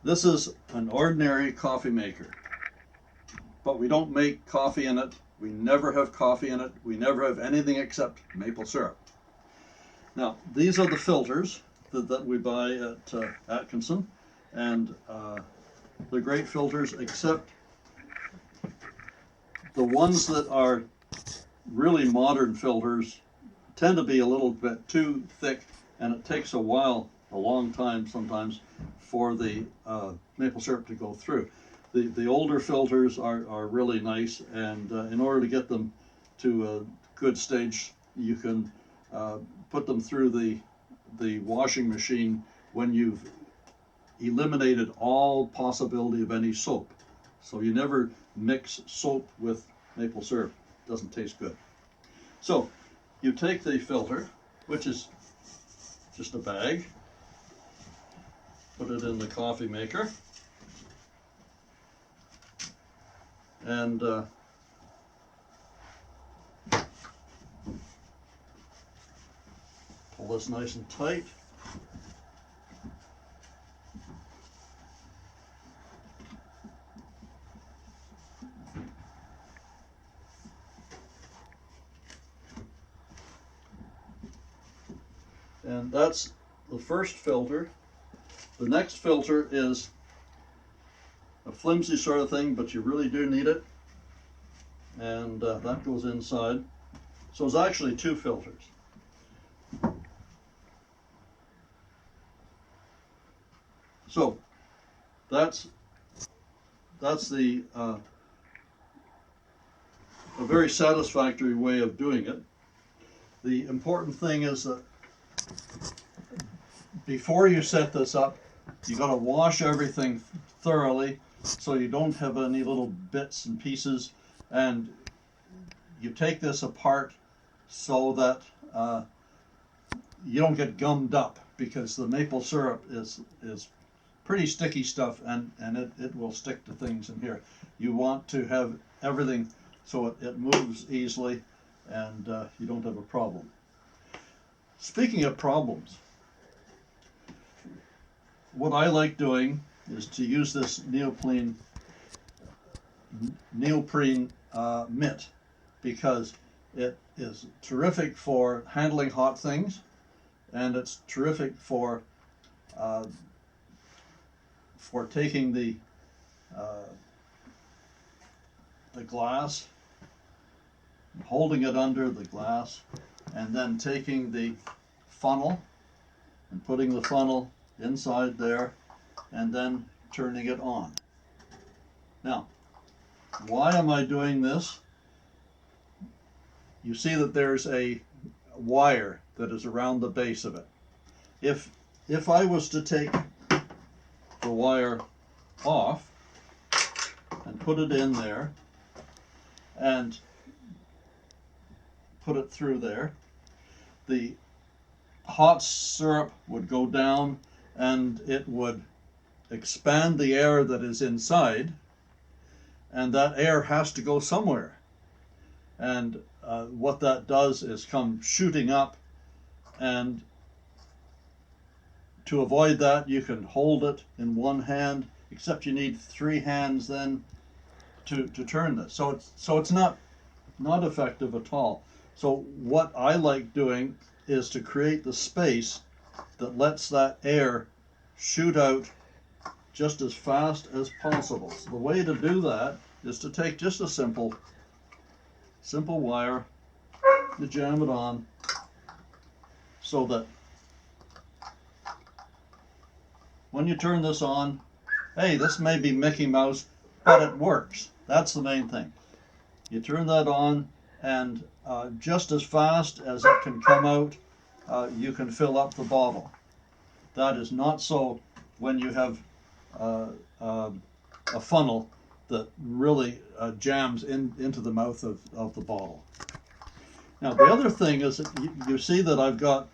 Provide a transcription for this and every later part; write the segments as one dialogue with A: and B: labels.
A: This is an ordinary coffee maker, but we don't make coffee in it. We never have coffee in it. We never have anything except maple syrup. Now, these are the filters that we buy at Atkinson, and they're great filters, except the ones that are really modern filters tend to be a little bit too thick, and it takes a long time sometimes, for the maple syrup to go through. The older filters are really nice, and in order to get them to a good stage, you can put them through the washing machine when you've eliminated all possibility of any soap. So you never mix soap with maple syrup. It doesn't taste good. So you take the filter, which is just a bag, put it in the coffee maker, and pull this nice and tight. And that's the first filter. The next filter is a flimsy sort of thing, but you really do need it. And that goes inside. So it's actually two filters. So that's the a very satisfactory way of doing it. The important thing is that before you set this up, you got to wash everything thoroughly so you don't have any little bits and pieces, and you take this apart so that you don't get gummed up, because the maple syrup is pretty sticky stuff, and it will stick to things in here. You want to have everything so it moves easily, and you don't have a problem. Speaking of problems, what I like doing is to use this neoprene mitt, because it is terrific for handling hot things, and it's terrific for taking the glass, holding it under the glass, and then taking the funnel and putting the funnel inside there, and then turning it on. Now, why am I doing this? You see that there's a wire that is around the base of it. If I was to take the wire off and put it in there and put it through there, the hot syrup would go down and it would expand the air that is inside, and that air has to go somewhere. And what that does is come shooting up, and to avoid that, you can hold it in one hand, except you need three hands then to turn this. So it's not effective at all. So what I like doing is to create the space that lets that air shoot out just as fast as possible. So the way to do that is to take just a simple wire, you jam it on so that when you turn this on, hey, this may be Mickey Mouse, but it works. That's the main thing. You turn that on, and just as fast as it can come out, you can fill up the bottle. That is not so when you have a funnel that really jams into the mouth of the bottle. Now, the other thing is that you see that I've got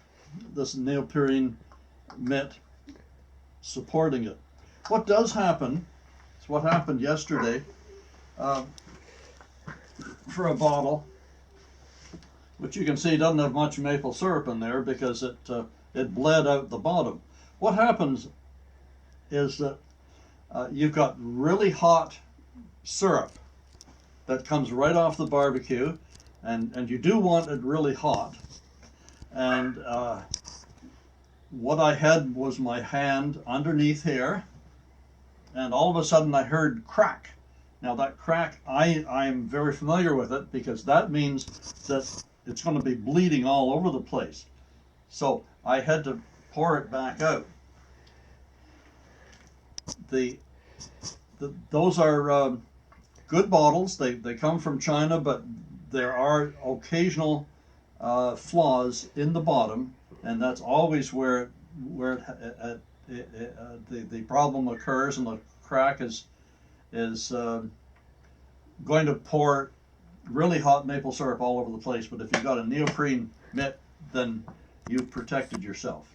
A: this neoprene mitt supporting it. What does happen, it's what happened yesterday for a bottle, which you can see doesn't have much maple syrup in there because it bled out the bottom. What happens is that you've got really hot syrup that comes right off the barbecue, and you do want it really hot. And what I had was my hand underneath here, and all of a sudden I heard crack. Now that crack, I'm very familiar with it, because that means that it's going to be bleeding all over the place. So I had to pour it back out. Those are good bottles. They come from China, but there are occasional flaws in the bottom, and that's always where the problem occurs, and the crack is going to pour really hot maple syrup all over the place. But if you've got a neoprene mitt, then you've protected yourself.